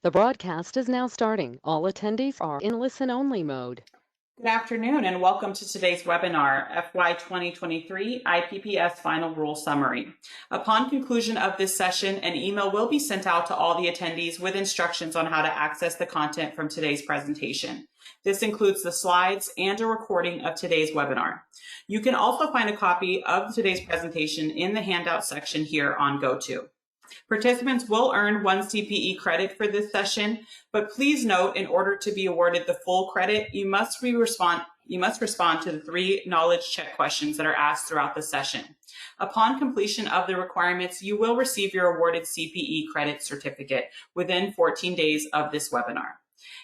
The broadcast is now starting. All attendees are in listen-only mode. Good afternoon and welcome to today's webinar, FY 2023 IPPS Final Rule Summary. Upon conclusion of this session, an email will be sent out to all the attendees with instructions on how to access the content from today's presentation. This includes the slides and a recording of today's webinar. You can also find a copy of today's presentation in the handout section here on GoTo. Participants will earn 1 CPE credit for this session, but please note, in order to be awarded the full credit, you must respond to the 3 knowledge check questions that are asked throughout the session. Upon completion of the requirements, you will receive your awarded CPE credit certificate within 14 days of this webinar.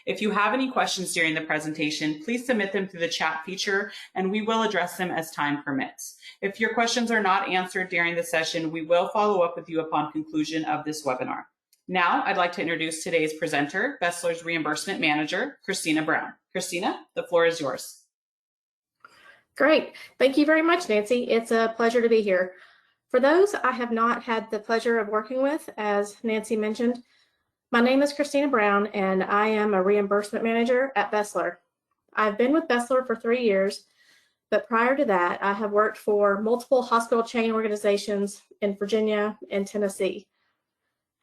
If you have any questions during the presentation, please submit them through the chat feature and we will address them as time permits. If your questions are not answered during the session, we will follow up with you upon conclusion of this webinar. Now, I'd like to introduce today's presenter, Bessler's Reimbursement Manager, Christina Brown. Christina, the floor is yours. Great. Thank you very much, Nancy. It's a pleasure to be here. For those I have not had the pleasure of working with, as Nancy mentioned, my name is Christina Brown and I am a reimbursement manager at BESLER. I've been with BESLER for 3 years, but prior to that, I have worked for multiple hospital chain organizations in Virginia and Tennessee.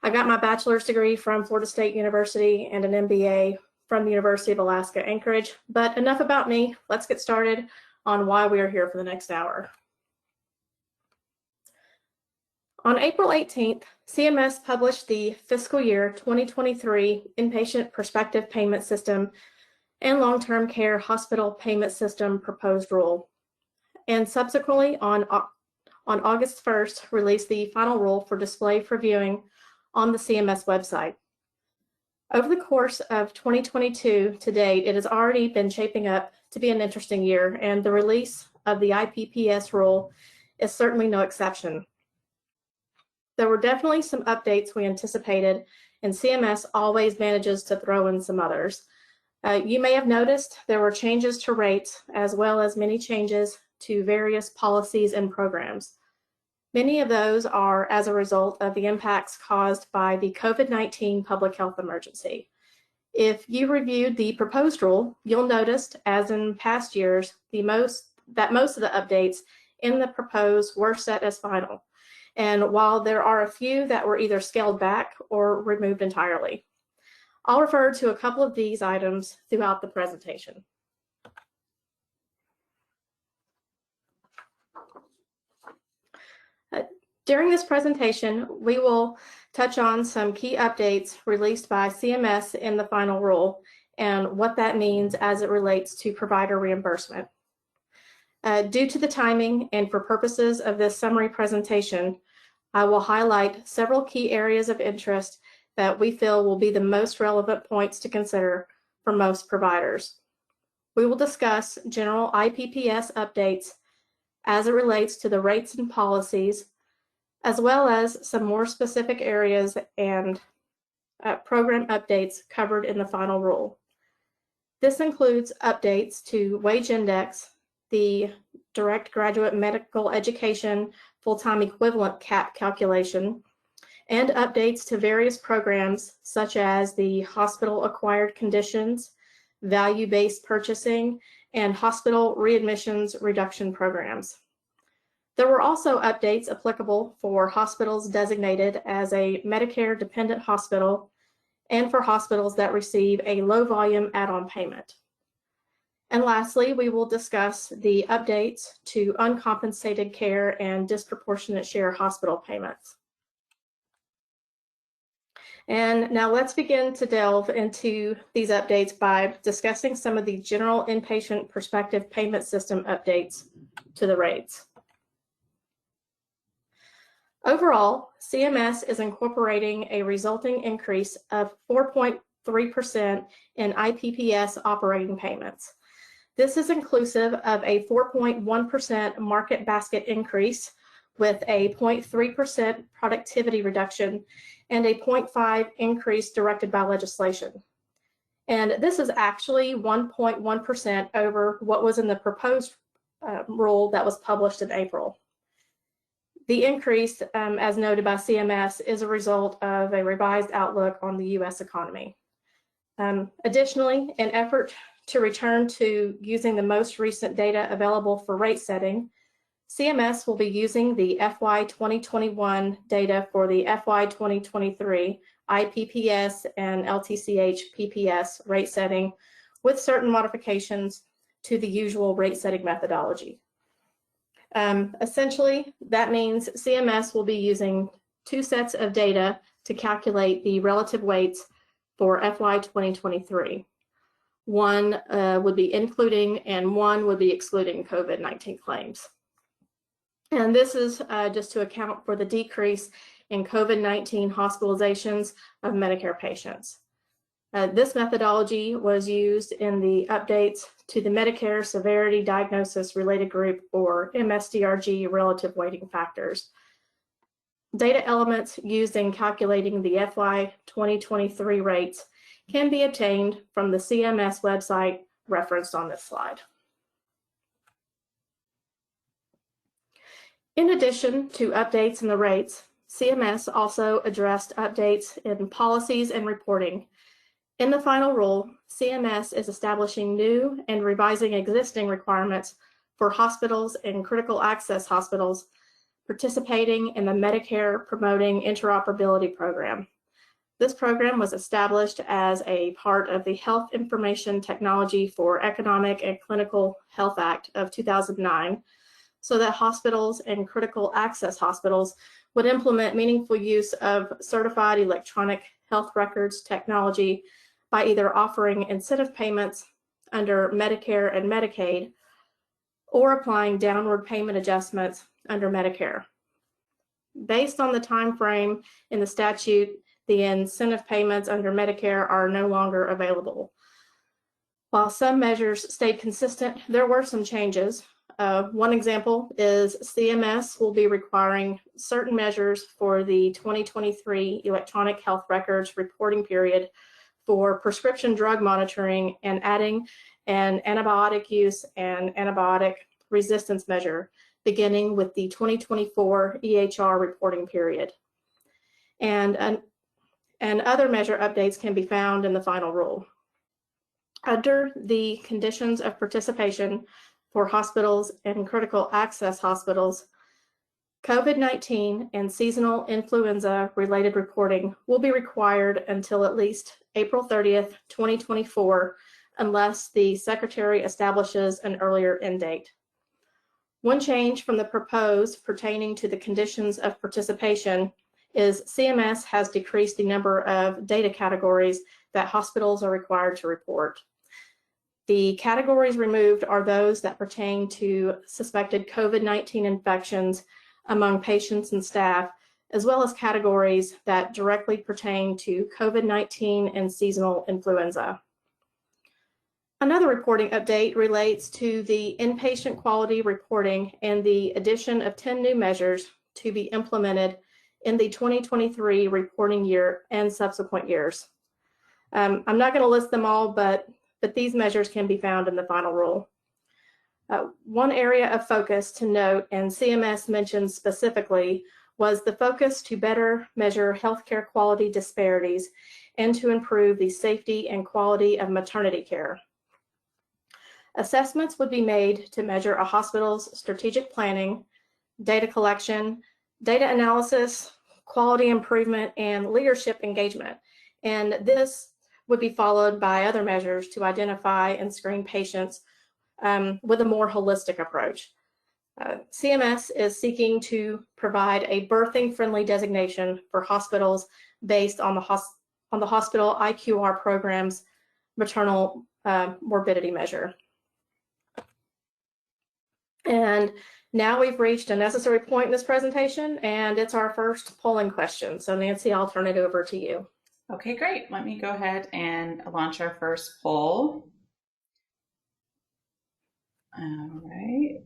I got my bachelor's degree from Florida State University and an MBA from the University of Alaska Anchorage, but enough about me. Let's get started on why we are here for the next hour. On April 18th, CMS published the fiscal year 2023 Inpatient Prospective Payment System and Long-Term Care Hospital Payment System Proposed Rule, and subsequently on August 1st released the final rule for display for viewing on the CMS website. Over the course of 2022 to date, it has already been shaping up to be an interesting year, and the release of the IPPS rule is certainly no exception. There were definitely some updates we anticipated, and CMS always manages to throw in some others. You may have noticed there were changes to rates as well as many changes to various policies and programs. Many of those are as a result of the impacts caused by the COVID-19 public health emergency. If you reviewed the proposed rule, you'll notice, as in past years, that most of the updates in the proposed were set as final. And while there are a few that were either scaled back or removed entirely. I'll refer to a couple of these items throughout the presentation. During this presentation, we will touch on some key updates released by CMS in the final rule and what that means as it relates to provider reimbursement. Due to the timing and for purposes of this summary presentation, I will highlight several key areas of interest that we feel will be the most relevant points to consider for most providers. We will discuss general IPPS updates as it relates to the rates and policies, as well as some more specific areas and program updates covered in the final rule. This includes updates to wage index, the direct graduate medical education full-time equivalent cap calculation, and updates to various programs such as the hospital acquired conditions, value-based purchasing, and hospital readmissions reduction programs. There were also updates applicable for hospitals designated as a Medicare dependent hospital and for hospitals that receive a low volume add-on payment. And lastly, we will discuss the updates to uncompensated care and disproportionate share hospital payments. And now let's begin to delve into these updates by discussing some of the general inpatient prospective payment system updates to the rates. Overall, CMS is incorporating a resulting increase of 4.3% in IPPS operating payments. This is inclusive of a 4.1% market basket increase with a 0.3% productivity reduction and a 0.5% increase directed by legislation. And this is actually 1.1% over what was in the proposed rule that was published in April. The increase, as noted by CMS, is a result of a revised outlook on the U.S. economy. Additionally, in effort to return to using the most recent data available for rate setting, CMS will be using the FY 2021 data for the FY 2023 IPPS and LTCH PPS rate setting with certain modifications to the usual rate setting methodology. Essentially, that means CMS will be using two sets of data to calculate the relative weights for FY 2023. One would be including and one would be excluding COVID-19 claims. And this is just to account for the decrease in COVID-19 hospitalizations of Medicare patients. This methodology was used in the updates to the Medicare Severity Diagnosis Related Group, or MSDRG, relative weighting factors. Data elements used in calculating the FY 2023 rates can be obtained from the CMS website referenced on this slide. In addition to updates in the rates, CMS also addressed updates in policies and reporting. In the final rule, CMS is establishing new and revising existing requirements for hospitals and critical access hospitals participating in the Medicare Promoting Interoperability Program. This program was established as a part of the Health Information Technology for Economic and Clinical Health Act of 2009, so that hospitals and critical access hospitals would implement meaningful use of certified electronic health records technology by either offering incentive payments under Medicare and Medicaid or applying downward payment adjustments under Medicare. Based on the time frame in the statute, the incentive payments under Medicare are no longer available. While some measures stayed consistent, there were some changes. One example is CMS will be requiring certain measures for the 2023 electronic health records reporting period for prescription drug monitoring and adding an antibiotic use and antibiotic resistance measure beginning with the 2024 EHR reporting period. And other measure updates can be found in the final rule. Under the conditions of participation for hospitals and critical access hospitals, COVID-19 and seasonal influenza related reporting will be required until at least April 30th, 2024, unless the Secretary establishes an earlier end date. One change from the proposed pertaining to the conditions of participation is CMS has decreased the number of data categories that hospitals are required to report. The categories removed are those that pertain to suspected COVID-19 infections among patients and staff, as well as categories that directly pertain to COVID-19 and seasonal influenza. Another reporting update relates to the inpatient quality reporting and the addition of 10 new measures to be implemented in the 2023 reporting year and subsequent years. I'm not going to list them all, but these measures can be found in the final rule. One area of focus to note, and CMS mentioned specifically, was the focus to better measure healthcare quality disparities and to improve the safety and quality of maternity care. Assessments would be made to measure a hospital's strategic planning, data collection, data analysis, quality improvement, and leadership engagement. And this would be followed by other measures to identify and screen patients with a more holistic approach. CMS is seeking to provide a birthing-friendly designation for hospitals based on the hospital IQR program's maternal morbidity measure. And now we've reached a necessary point in this presentation, and it's our first polling question. So Nancy, I'll turn it over to you. Okay, great. Let me go ahead and launch our first poll. All right.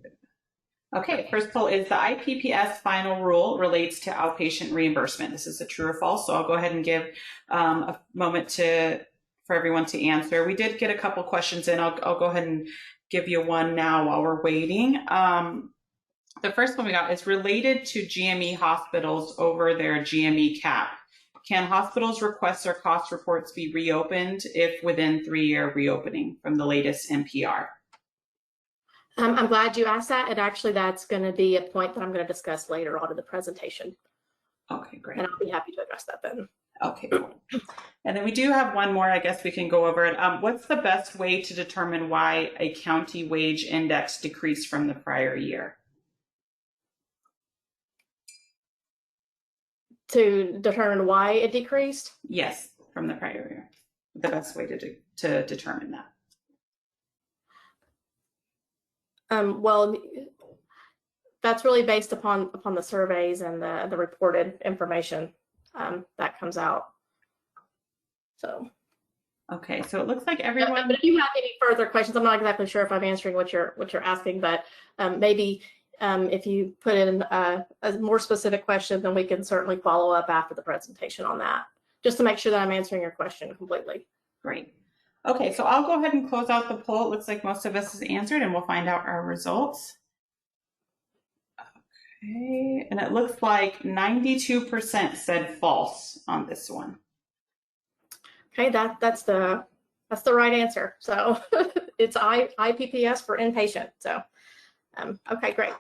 Okay, first poll is the IPPS final rule relates to outpatient reimbursement. This is a true or false, so I'll go ahead and give a moment for everyone to answer. We did get a couple questions in. I'll go ahead and give you one now while we're waiting. The first one we got is related to GME hospitals over their GME cap. Can hospitals request their cost reports be reopened if within 3-year reopening from the latest NPR? I'm glad you asked that, and actually that's going to be a point that I'm going to discuss later on in the presentation. Okay, great. And I'll be happy to address that then. Okay, cool. And then we do have one more, I guess we can go over it. What's the best way to determine why a county wage index decreased from the prior year? To determine why it decreased? Yes, from the prior year. The best way to determine that. Well, that's really based upon the surveys and the reported information that comes out. So. Okay, so it looks like everyone. But if you have any further questions, I'm not exactly sure if I'm answering what you're asking, but maybe if you put in a more specific question, then we can certainly follow up after the presentation on that, just to make sure that I'm answering your question completely. Great. Okay, so I'll go ahead and close out the poll. It looks like most of us has answered, and we'll find out our results. Okay, and it looks like 92% said false on this one. Okay, that's the right answer. So it's IPPS for inpatient. So okay, great.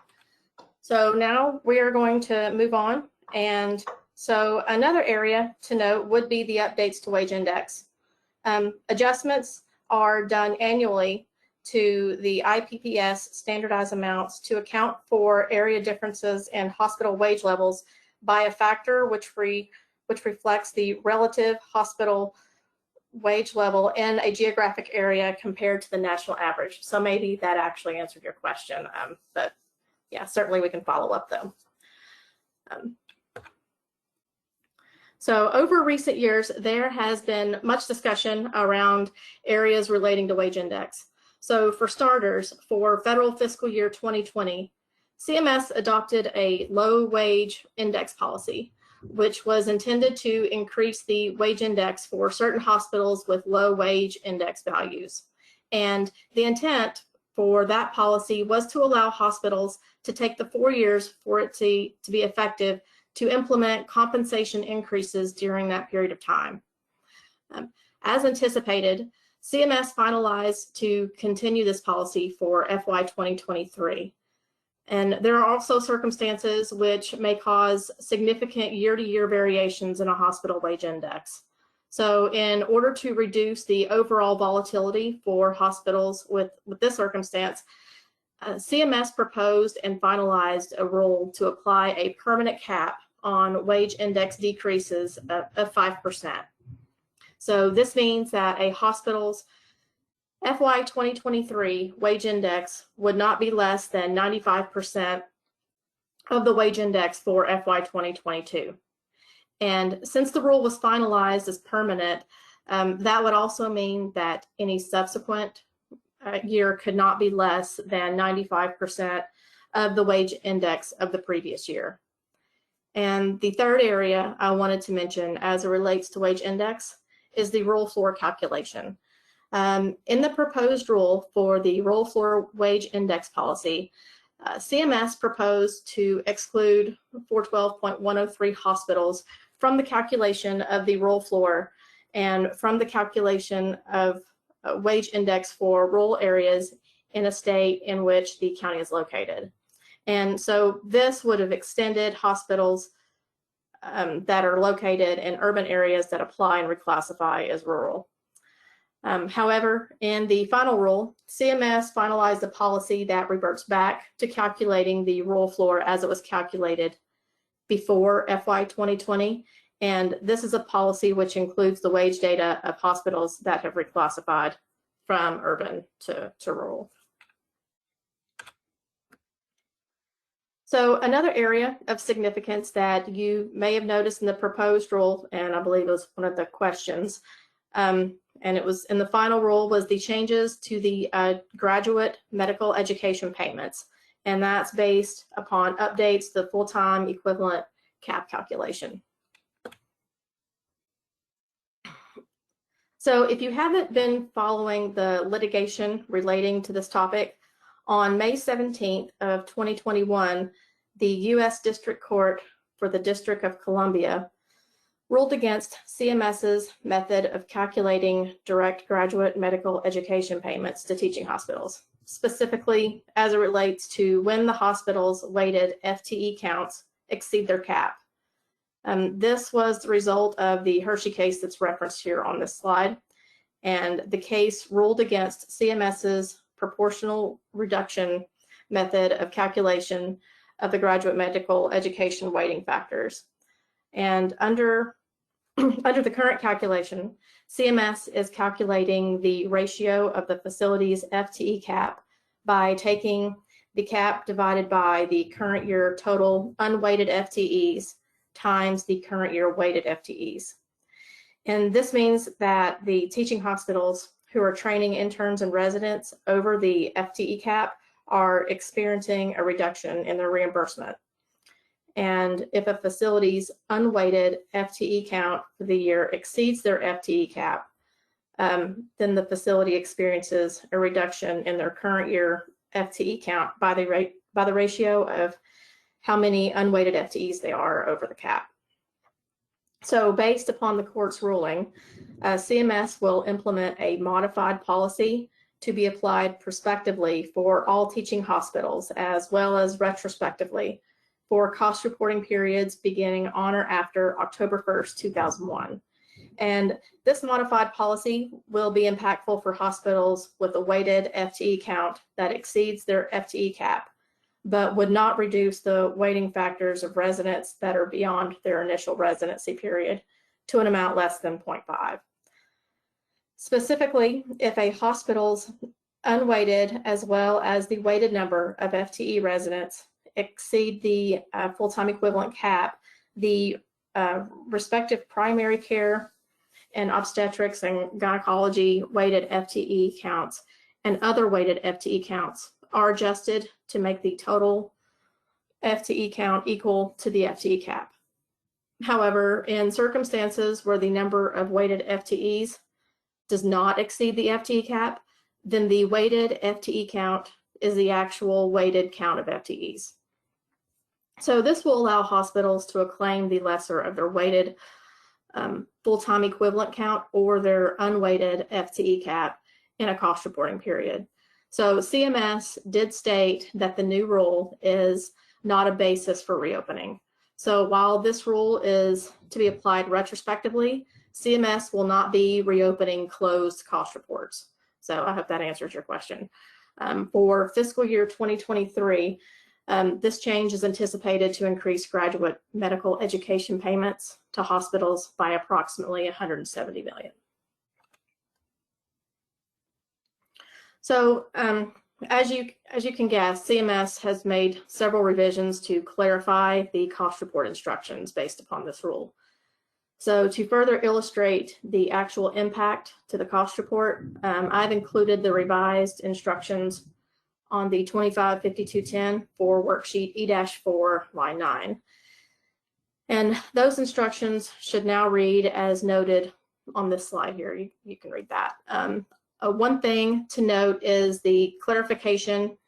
So now we are going to move on, and so another area to note would be the updates to wage index. Adjustments are done annually to the IPPS standardized amounts to account for area differences in hospital wage levels by a factor which reflects the relative hospital wage level in a geographic area compared to the national average. So maybe that actually answered your question, but yeah, certainly we can follow up though. So over recent years, there has been much discussion around areas relating to wage index. So for starters, for federal fiscal year 2020, CMS adopted a low wage index policy, which was intended to increase the wage index for certain hospitals with low wage index values. And the intent for that policy was to allow hospitals to take the 4 years for it to be effective to implement compensation increases during that period of time. As anticipated, CMS finalized to continue this policy for FY 2023. And there are also circumstances which may cause significant year-to-year variations in a hospital wage index. So in order to reduce the overall volatility for hospitals with this circumstance, CMS proposed and finalized a rule to apply a permanent cap on wage index decreases of 5%. So this means that a hospital's FY 2023 wage index would not be less than 95% of the wage index for FY 2022. And since the rule was finalized as permanent, that would also mean that any subsequent year could not be less than 95% of the wage index of the previous year. And the third area I wanted to mention as it relates to wage index is the roll floor calculation. In the proposed rule for the roll floor wage index policy, CMS proposed to exclude 412.103 hospitals from the calculation of the roll floor and from the calculation of wage index for rural areas in a state in which the county is located. And so this would have extended hospitals that are located in urban areas that apply and reclassify as rural. However, in the final rule, CMS finalized a policy that reverts back to calculating the roll floor as it was calculated before FY 2020. And this is a policy which includes the wage data of hospitals that have reclassified from urban to rural. So another area of significance that you may have noticed in the proposed rule, and I believe it was one of the questions, and it was in the final rule, was the changes to the graduate medical education payments. And that's based upon updates to the full-time equivalent cap calculation. So if you haven't been following the litigation relating to this topic, On May 17th of 2021, the U.S. District Court for the District of Columbia ruled against CMS's method of calculating direct graduate medical education payments to teaching hospitals, specifically as it relates to when the hospital's weighted FTE counts exceed their cap. This was the result of the Hershey case that's referenced here on this slide, and the case ruled against CMS's proportional reduction method of calculation of the graduate medical education weighting factors. And under the current calculation, CMS is calculating the ratio of the facility's FTE cap by taking the cap divided by the current year total unweighted FTEs times the current year weighted FTEs. And this means that the teaching hospitals who are training interns and residents over the FTE cap are experiencing a reduction in their reimbursement. And if a facility's unweighted FTE count for the year exceeds their FTE cap, then the facility experiences a reduction in their current year FTE count by the ratio of how many unweighted FTEs they are over the cap. So based upon the court's ruling, CMS will implement a modified policy to be applied prospectively for all teaching hospitals, as well as retrospectively for cost reporting periods beginning on or after October 1st, 2001. And this modified policy will be impactful for hospitals with a weighted FTE count that exceeds their FTE cap, but would not reduce the weighting factors of residents that are beyond their initial residency period to an amount less than 0.5. Specifically, if a hospital's unweighted as well as the weighted number of FTE residents exceed the full-time equivalent cap, the respective primary care and obstetrics and gynecology weighted FTE counts and other weighted FTE counts are adjusted to make the total FTE count equal to the FTE cap. However, in circumstances where the number of weighted FTEs does not exceed the FTE cap, then the weighted FTE count is the actual weighted count of FTEs. So this will allow hospitals to acclaim the lesser of their weighted full-time equivalent count or their unweighted FTE cap in a cost reporting period. So CMS did state that the new rule is not a basis for reopening. So while this rule is to be applied retrospectively, CMS will not be reopening closed cost reports. So I hope that answers your question. For fiscal year 2023, this change is anticipated to increase graduate medical education payments to hospitals by approximately $170 million. So as you can guess, CMS has made several revisions to clarify the cost report instructions based upon this rule. So to further illustrate the actual impact to the cost report, I've included the revised instructions on the 255210 for worksheet E-4, line 9. And those instructions should now read as noted on this slide here. You can read that. One thing to note is the clarification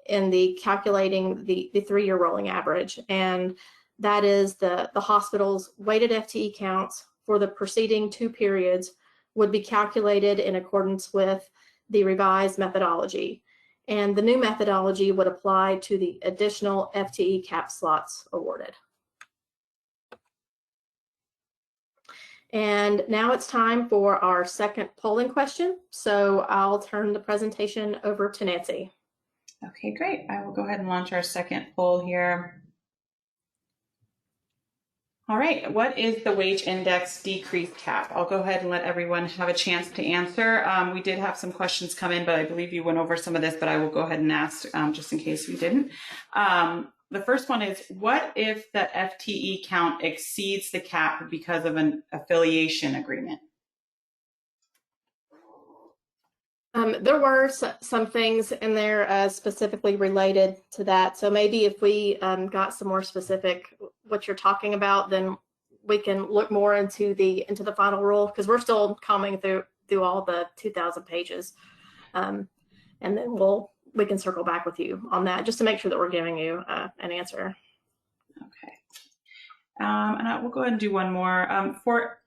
in the calculating the 3-year rolling average, and that is the hospital's weighted FTE counts for the preceding 2 periods would be calculated in accordance with the revised methodology. And the new methodology would apply to the additional FTE cap slots awarded. And now it's time for our second polling question. So I'll turn the presentation over to Nancy. Okay, great. I will go ahead and launch our second poll here. All right, what is the wage index decrease cap? I'll go ahead and let everyone have a chance to answer. We did have some questions come in, but I believe you went over some of this, but I will go ahead and ask just in case we didn't. The first one is, what if the FTE count exceeds the cap because of an affiliation agreement? There were some things in there specifically related to that. So maybe if we got some more specific what you're talking about, then we can look more into the final rule, because we're still combing through all the 2,000 pages, and then we'll we can circle back with you on that just to make sure that we're giving you an answer. Okay. And I will go ahead and do one more. For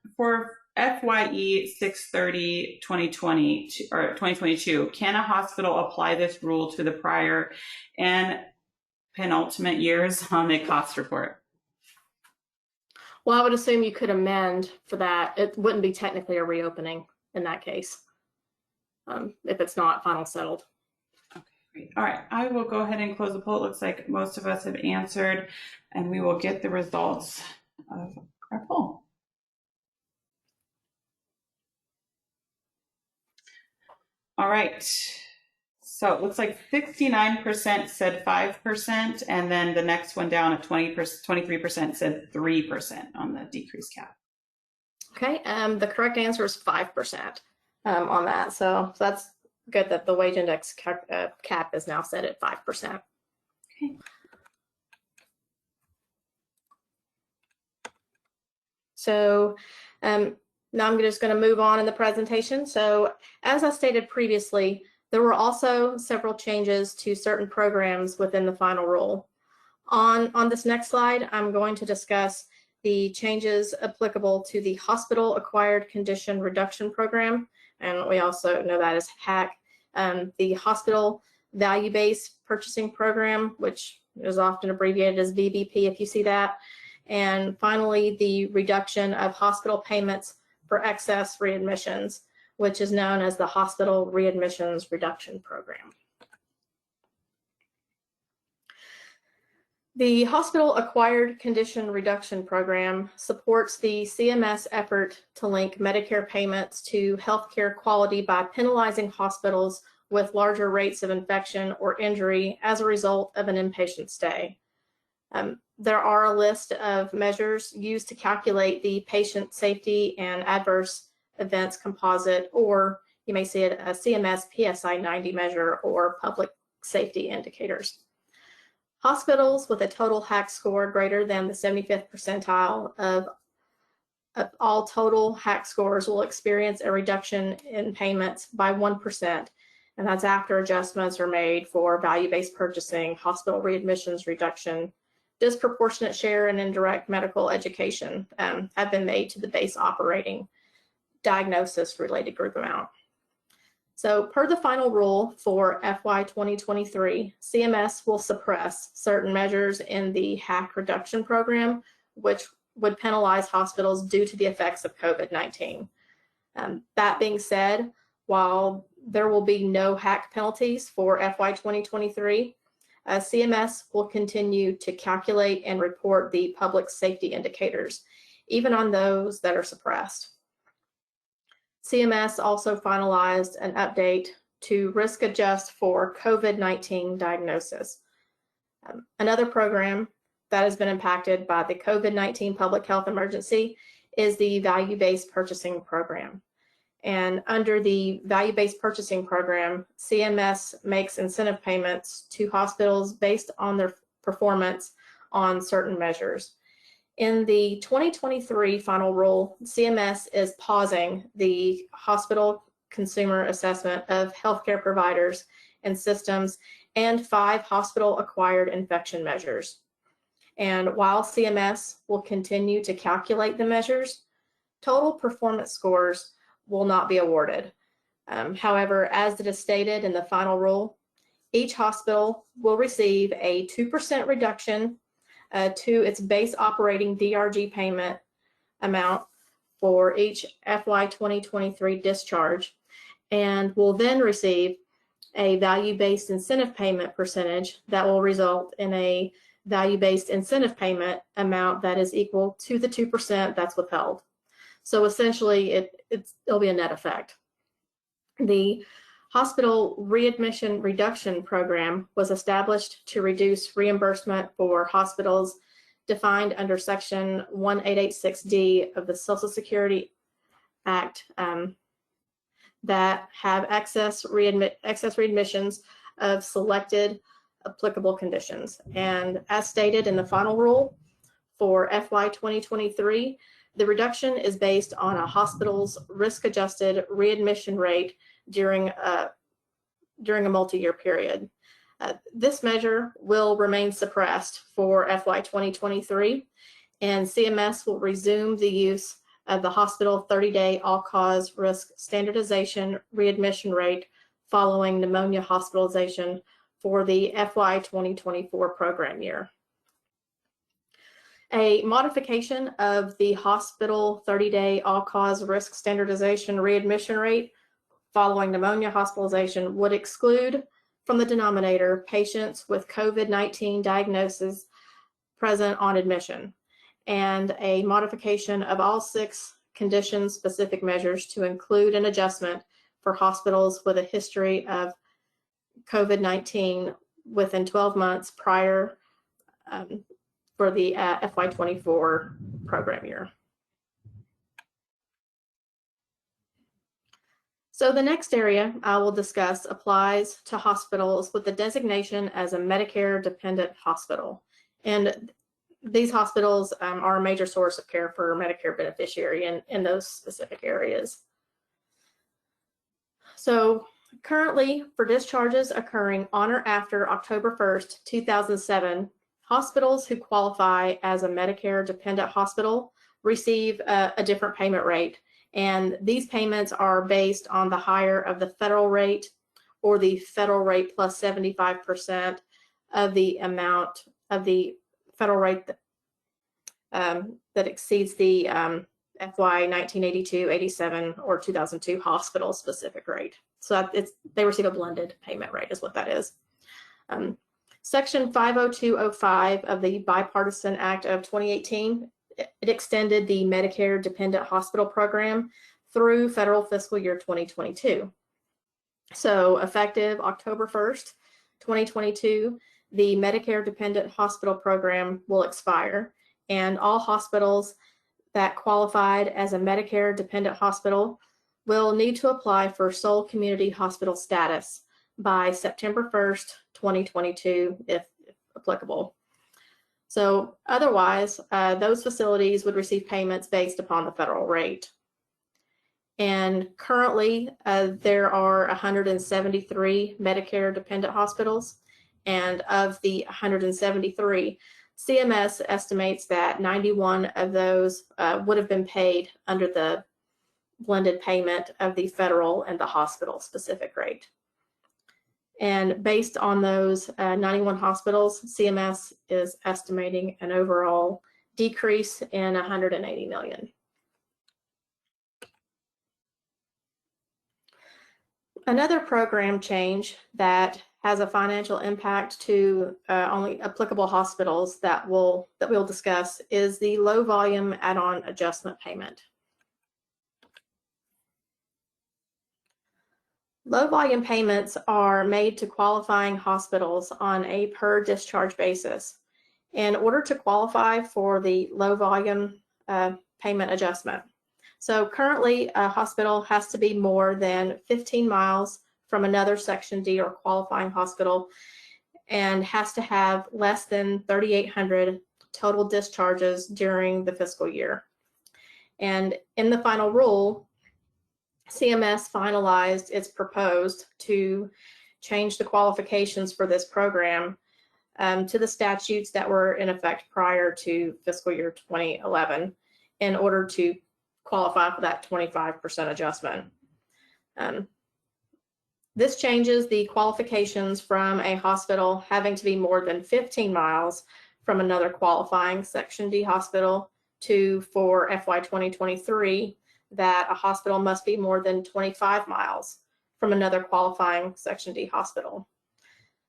FYE 6/30/2020 or 2022, can a hospital apply this rule to the prior and penultimate years on the cost report? Well, I would assume you could amend for that. It wouldn't be technically a reopening in that case, if it's not final settled. Okay, great. All right, I will go ahead and close the poll. It looks like most of us have answered, and we will get the results of our poll. All right, so it looks like 69% said 5%, and then the next one down at 23% said 3% on the decrease cap. Okay, the correct answer is 5% on that. So that's good that the wage index cap is now set at 5%. Okay. So now I'm just going to move on in the presentation. So as I stated previously, there were also several changes to certain programs within the final rule. On this next slide, I'm going to discuss the changes applicable to the Hospital Acquired Condition Reduction Program, and we also know that as HAC, the Hospital Value-Based Purchasing Program, which is often abbreviated as VBP if you see that, and finally the reduction of hospital payments for excess readmissions, which is known as the Hospital Readmissions Reduction Program. The Hospital Acquired Condition Reduction Program supports the CMS effort to link Medicare payments to healthcare quality by penalizing hospitals with larger rates of infection or injury as a result of an inpatient stay. There are a list of measures used to calculate the patient safety and adverse events composite, or you may see it as CMS PSI 90 measure or public safety indicators. Hospitals with a total HAC score greater than the 75th percentile of all total HAC scores will experience a reduction in payments by 1%, and that's after adjustments are made for value-based purchasing, hospital readmissions reduction, disproportionate share, and indirect medical education have been made to the base operating diagnosis related group amount. So per the final rule for FY 2023, CMS will suppress certain measures in the HAC reduction program, which would penalize hospitals due to the effects of COVID-19. That being said, while there will be no HAC penalties for FY 2023, CMS will continue to calculate and report the public safety indicators, even on those that are suppressed. CMS also finalized an update to risk adjust for COVID-19 diagnosis. Another program that has been impacted by the COVID-19 public health emergency is the value-based purchasing program. And under the value-based purchasing program, CMS makes incentive payments to hospitals based on their performance on certain measures. In the 2023 final rule, CMS is pausing the hospital consumer assessment of healthcare providers and systems and 5 hospital-acquired infection measures. And while CMS will continue to calculate the measures, total performance scores will not be awarded. However, as it is stated in the final rule, each hospital will receive a 2% reduction to its base operating DRG payment amount for each FY 2023 discharge, and will then receive a value-based incentive payment percentage that will result in a value-based incentive payment amount that is equal to the 2% that's withheld. So essentially, it'll be a net effect. The Hospital Readmission Reduction Program was established to reduce reimbursement for hospitals defined under Section 1886D of the Social Security Act that have excess readmissions of selected applicable conditions. And as stated in the final rule for FY 2023, the reduction is based on a hospital's risk-adjusted readmission rate during during a multi-year period. This measure will remain suppressed for FY 2023, and CMS will resume the use of the hospital 30-day all-cause risk standardization readmission rate following pneumonia hospitalization for the FY 2024 program year. A modification of the hospital 30-day all-cause risk standardization readmission rate following pneumonia hospitalization would exclude from the denominator patients with COVID-19 diagnosis present on admission, and a modification of all 6 condition-specific measures to include an adjustment for hospitals with a history of COVID-19 within 12 months prior for the FY24 program year. So the next area I will discuss applies to hospitals with the designation as a Medicare dependent hospital. And these hospitals are a major source of care for Medicare beneficiary in those specific areas. So currently, for discharges occurring on or after October 1st, 2007, hospitals who qualify as a Medicare dependent hospital receive a different payment rate. And these payments are based on the higher of the federal rate or the federal rate plus 75% of the amount of the federal rate that exceeds the FY 1982, 87, or 2002 hospital specific rate. So they receive a blended payment rate is what that is. Section 50205 of the Bipartisan Act of 2018, it extended the Medicare Dependent Hospital Program through federal fiscal year 2022. So effective October 1st, 2022, the Medicare Dependent Hospital Program will expire, and all hospitals that qualified as a Medicare dependent hospital will need to apply for sole community hospital status by September 1st, 2022, if applicable. So otherwise, those facilities would receive payments based upon the federal rate. And currently, there are 173 Medicare dependent hospitals, and of the 173, CMS estimates that 91 of those would have been paid under the blended payment of the federal and the hospital specific rate. And based on those 91 hospitals, CMS is estimating an overall decrease in $180 million. Another program change that has a financial impact to only applicable hospitals that we'll discuss is the low volume add-on adjustment payment. Low volume payments are made to qualifying hospitals on a per discharge basis in order to qualify for the low volume payment adjustment. So currently, a hospital has to be more than 15 miles from another Section D or qualifying hospital and has to have less than 3,800 total discharges during the fiscal year. And in the final rule, CMS finalized its proposed to change the qualifications for this program to the statutes that were in effect prior to fiscal year 2011 in order to qualify for that 25% adjustment. This changes the qualifications from a hospital having to be more than 15 miles from another qualifying Section D hospital to, for FY 2023, that a hospital must be more than 25 miles from another qualifying Section D hospital.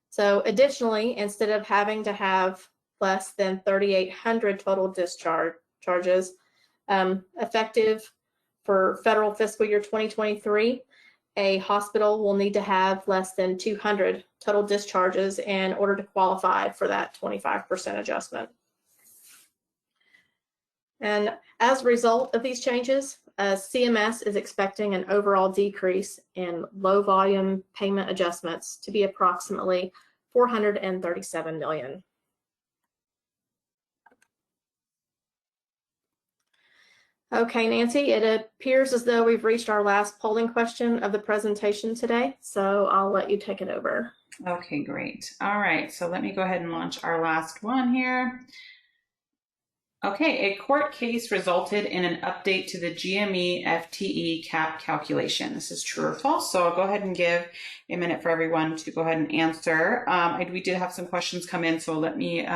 So additionally, instead of having to have less than 3,800 total discharges, effective for federal fiscal year 2023, a hospital will need to have less than 200 total discharges in order to qualify for that 25% adjustment. And as a result of these changes, CMS is expecting an overall decrease in low volume payment adjustments to be approximately $437 million. Okay, Nancy, it appears as though we've reached our last polling question of the presentation today, so I'll let you take it over. Okay, great. All right, so let me go ahead and launch our last one here. Okay, a court case resulted in an update to the GME FTE cap calculation. This is true or false, so I'll go ahead and give a minute for everyone to go ahead and answer. We did have some questions come in, so let me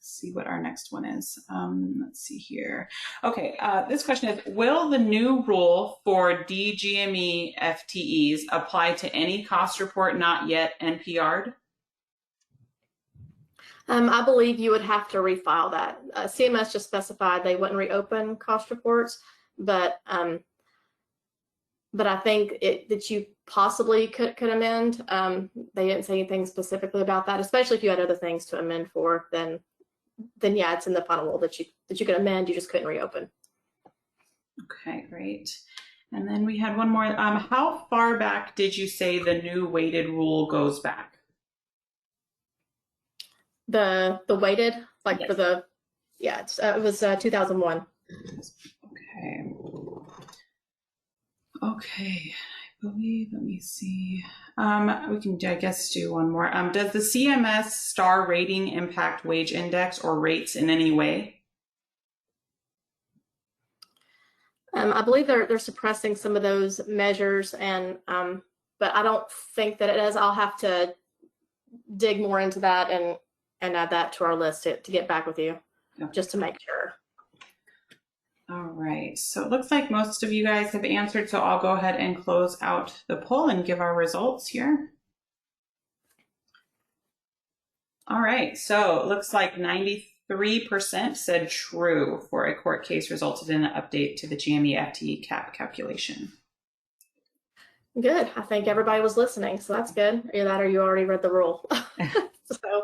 see what our next one is. Let's see here. Okay, this question is, will the new rule for Dgme FTEs apply to any cost report not yet NPR'd? I believe you would have to refile that. CMS just specified they wouldn't reopen cost reports, but I think that you possibly could amend. They didn't say anything specifically about that, especially if you had other things to amend for, then yeah, it's in the final rule that you could amend, you just couldn't reopen. Okay, great. And then we had one more. How far back did you say the new weighted rule goes back? The weighted, like, yes. For the, yeah, it was 2001. Okay. Okay, I believe, let me see. We can, I guess, do one more. Does the CMS star rating impact wage index or rates in any way? I believe they're suppressing some of those measures, and but I don't think that it is. I'll have to dig more into that and add that to our list to get back with you, okay, just to make sure. All right, so it looks like most of you guys have answered, so I'll go ahead and close out the poll and give our results here. All right, so it looks like 93% said true for a court case resulted in an update to the GME FTE cap calculation. Good, I think everybody was listening, so that's good. Either that or you already read the rule. So,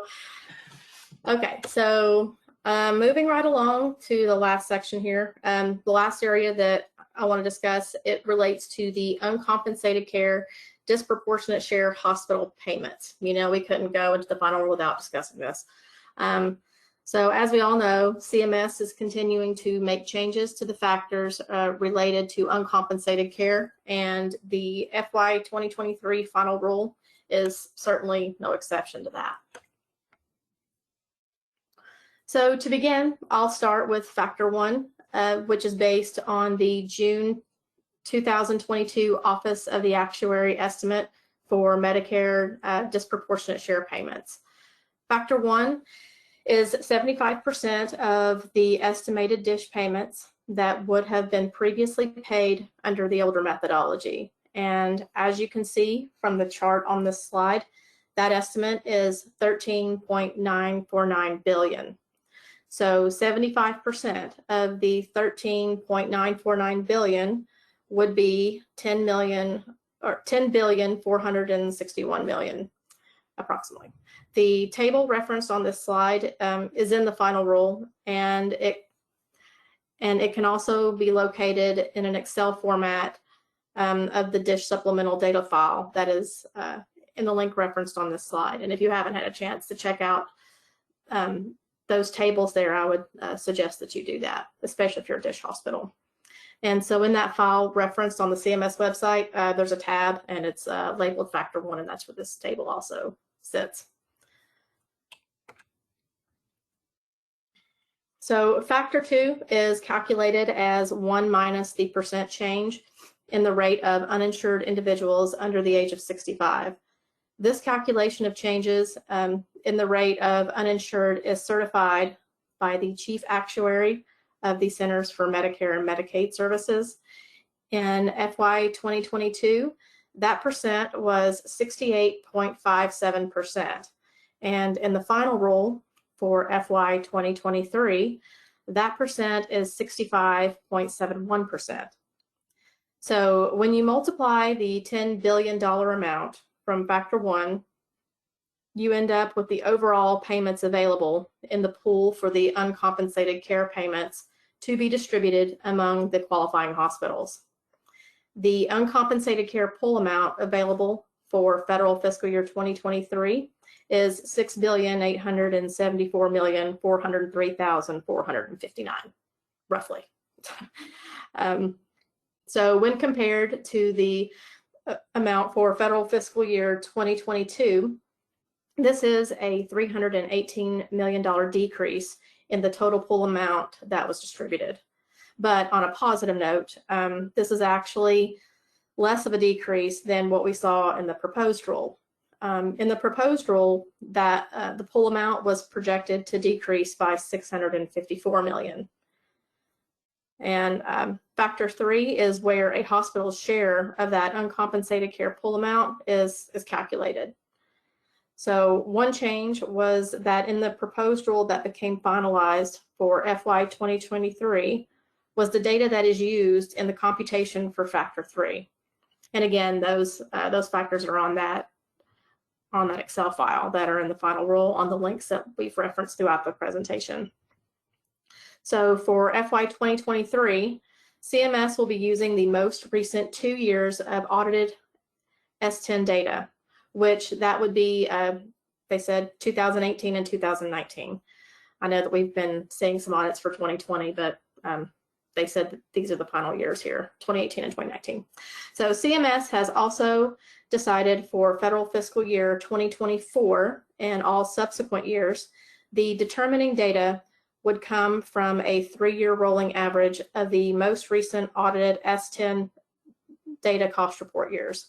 okay, so moving right along to the last section here. The last area that I want to discuss, it relates to the uncompensated care disproportionate share hospital payments. You know, we couldn't go into the final rule without discussing this. So as we all know, CMS is continuing to make changes to the factors related to uncompensated care, and the FY 2023 final rule is certainly no exception to that. So to begin, I'll start with factor one, which is based on the June 2022 Office of the Actuary estimate for Medicare disproportionate share payments. Factor one is 75% of the estimated DSH payments that would have been previously paid under the older methodology. And as you can see from the chart on this slide, that estimate is $13.949 billion. So 75% of the $13.949 billion would be $10,461 million approximately. The table referenced on this slide is in the final rule, and it can also be located in an Excel format of the DSH supplemental data file that is in the link referenced on this slide. And if you haven't had a chance to check out those tables there, I would suggest that you do that, especially if you're a DSH hospital. And so in that file referenced on the CMS website, there's a tab, and it's labeled factor one, and that's where this table also sits. So factor two is calculated as 1 minus the percent change in the rate of uninsured individuals under the age of 65. This calculation of changes in the rate of uninsured is certified by the Chief Actuary of the Centers for Medicare and Medicaid Services. In FY 2022, that percent was 68.57%. And in the final rule for FY 2023, that percent is 65.71%. So when you multiply the $10 billion amount from factor one, you end up with the overall payments available in the pool for the uncompensated care payments to be distributed among the qualifying hospitals. The uncompensated care pool amount available for federal fiscal year 2023 is $6,874,403,459, roughly. So when compared to the amount for federal fiscal year 2022, this is a $318 million decrease in the total pool amount that was distributed. But on a positive note, this is actually less of a decrease than what we saw in the proposed rule. In the proposed rule, that the pool amount was projected to decrease by $654 million. And factor 3 is where a hospital's share of that uncompensated care pool amount is calculated. So one change was that in the proposed rule that became finalized for FY 2023 was the data that is used in the computation for factor 3. And again, those factors are on that Excel file that are in the final rule on the links that we've referenced throughout the presentation. So for FY 2023, CMS will be using the most recent 2 years of audited S10 data, which that would be, they said 2018 and 2019. I know that we've been seeing some audits for 2020, but they said that these are the final years here, 2018 and 2019. So CMS has also decided for federal fiscal year 2024 and all subsequent years, the determining data would come from a 3-year rolling average of the most recent audited S10 data cost report years.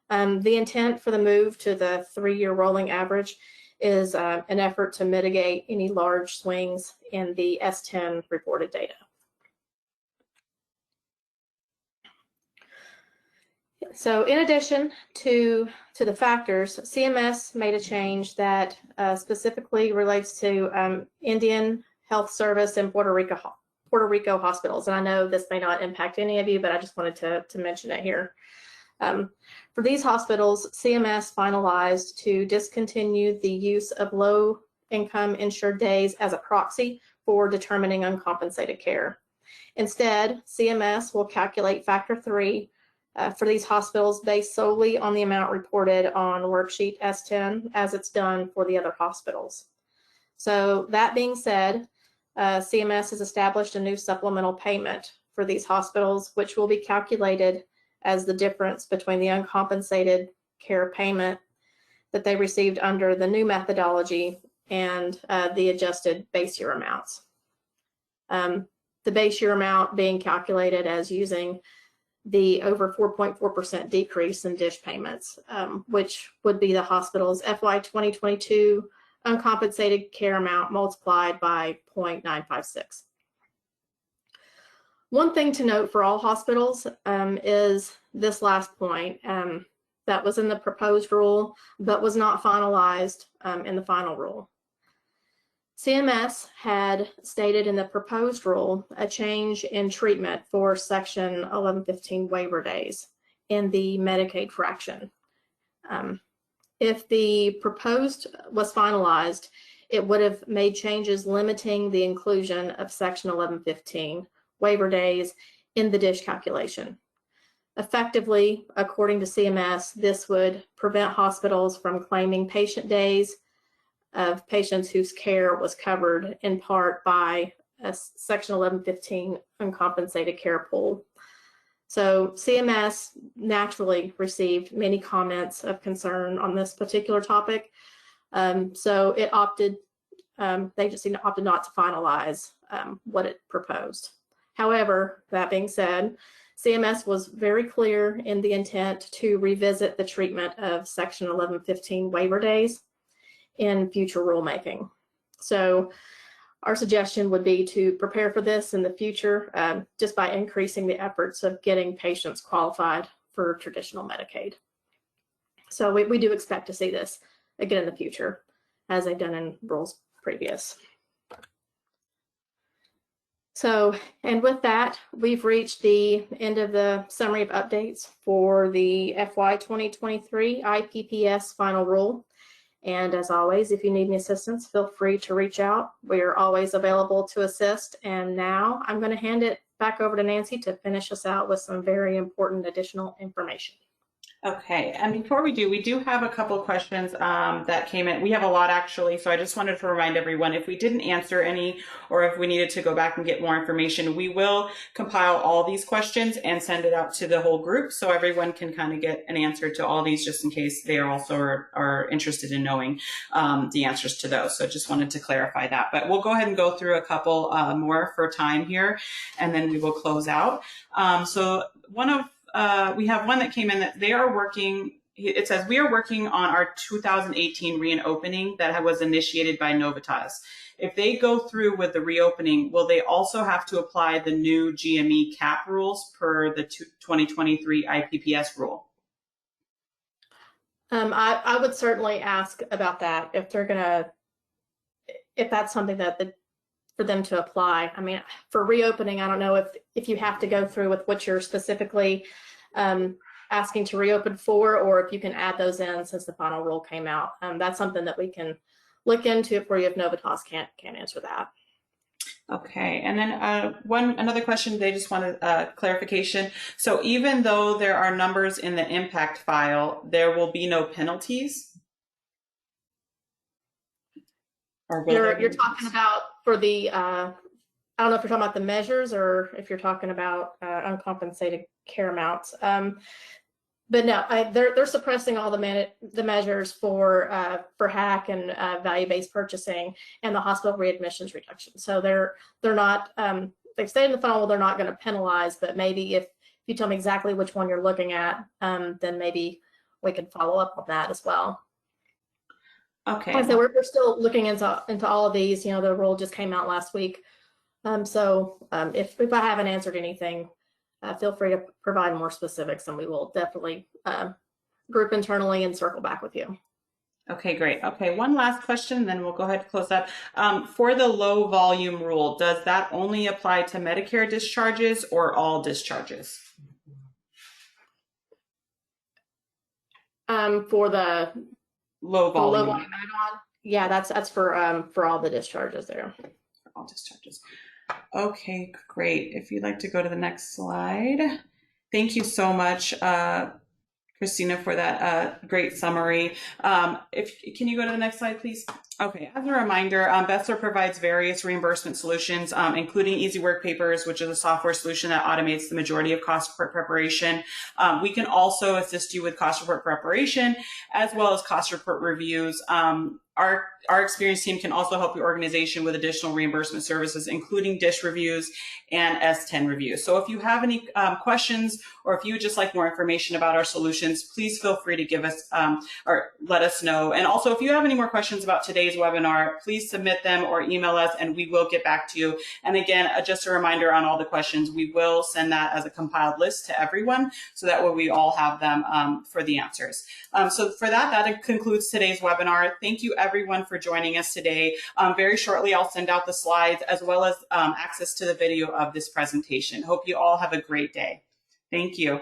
The intent for the move to the 3-year rolling average is an effort to mitigate any large swings in the S10 reported data. So in addition to the factors, CMS made a change that specifically relates to Indian Health Service and Puerto Rico hospitals. And I know this may not impact any of you, but I just wanted to mention it here. For these hospitals, CMS finalized to discontinue the use of low-income insured days as a proxy for determining uncompensated care. Instead, CMS will calculate factor 3 for these hospitals based solely on the amount reported on worksheet S10 as it's done for the other hospitals. So that being said, CMS has established a new supplemental payment for these hospitals, which will be calculated as the difference between the uncompensated care payment that they received under the new methodology and the adjusted base year amounts. The base year amount being calculated as using the over 4.4% decrease in DSH payments, which would be the hospital's FY 2022 uncompensated care amount multiplied by 0.956. One thing to note for all hospitals is this last point that was in the proposed rule, but was not finalized in the final rule. CMS had stated in the proposed rule a change in treatment for Section 1115 waiver days in the Medicaid fraction. If the proposed was finalized, it would have made changes limiting the inclusion of Section 1115 waiver days in the DSH calculation. Effectively, according to CMS, this would prevent hospitals from claiming patient days of patients whose care was covered in part by a Section 1115 uncompensated care pool. So CMS naturally received many comments of concern on this particular topic. So it opted, the agency opted not to finalize what it proposed. However, that being said, CMS was very clear in the intent to revisit the treatment of Section 1115 waiver days in future rulemaking. So our suggestion would be to prepare for this in the future just by increasing the efforts of getting patients qualified for traditional Medicaid. So we do expect to see this again in the future as they've done in rules previous. So, and with that, we've reached the end of the summary of updates for the FY 2023 IPPS Final Rule. And as always, if you need any assistance, feel free to reach out. We are always available to assist. And now I'm going to hand it back over to Nancy to finish us out with some very important additional information. Okay, and before we do have a couple of questions that came in. We have a lot actually, so I just wanted to remind everyone if we didn't answer any or if we needed to go back and get more information, we will compile all these questions and send it out to the whole group so everyone can kind of get an answer to all these just in case they also are interested in knowing the answers to those. So just wanted to clarify that. But we'll go ahead and go through a couple more for time here, and then we will close out. We have one that came in that they are working. It says, we are working on our 2018 reopening that was initiated by Novitas. If they go through with the reopening, will they also have to apply the new GME cap rules per the 2023 IPPS rule? I would certainly ask about that if they're gonna, if that's something that for them to apply. I mean, for reopening, I don't know if you have to go through with what you're specifically asking to reopen for, or if you can add those in since the final rule came out. That's something that we can look into for you if Novitas can't answer that. Okay, and then another question, they just wanted clarification. So even though there are numbers in the impact file, there will be no penalties? Or you're talking about for the, I don't know if you're talking about the measures or if you're talking about uncompensated care amounts. But no, they're suppressing all the measures for HAC and value-based purchasing and the hospital readmissions reduction. So they're not, they've stated in the final, they're not going to penalize, but maybe if you tell me exactly which one you're looking at, then maybe we can follow up on that as well. Okay. Like I said, we're still looking into all of these. You know, the rule just came out last week. If I haven't answered anything, feel free to provide more specifics, and we will definitely group internally and circle back with you. Okay, great. Okay, one last question, then we'll go ahead and close up. For the low volume rule, does that only apply to Medicare discharges or all discharges? For the low volume. Yeah, that's for all the discharges there. For all discharges. Okay, great. If you'd like to go to the next slide. Thank you so much, Christina, for that great summary. Can you go to the next slide, please? Okay, as a reminder, Bessler provides various reimbursement solutions, including Easy Work Papers, which is a software solution that automates the majority of cost report preparation. We can also assist you with cost report preparation, as well as cost report reviews. Our experienced team can also help your organization with additional reimbursement services, including DISH reviews and S10 reviews. So if you have any questions, or if you would just like more information about our solutions, please feel free to give us or let us know. And also, if you have any more questions about today's webinar, please submit them or email us and we will get back to you. And again, just a reminder on all the questions, we will send that as a compiled list to everyone, so that way we all have them for the answers. So for that concludes today's webinar. Thank you everyone for joining us today. Very shortly, I'll send out the slides as well as access to the video of this presentation. Hope you all have a great day. Thank you.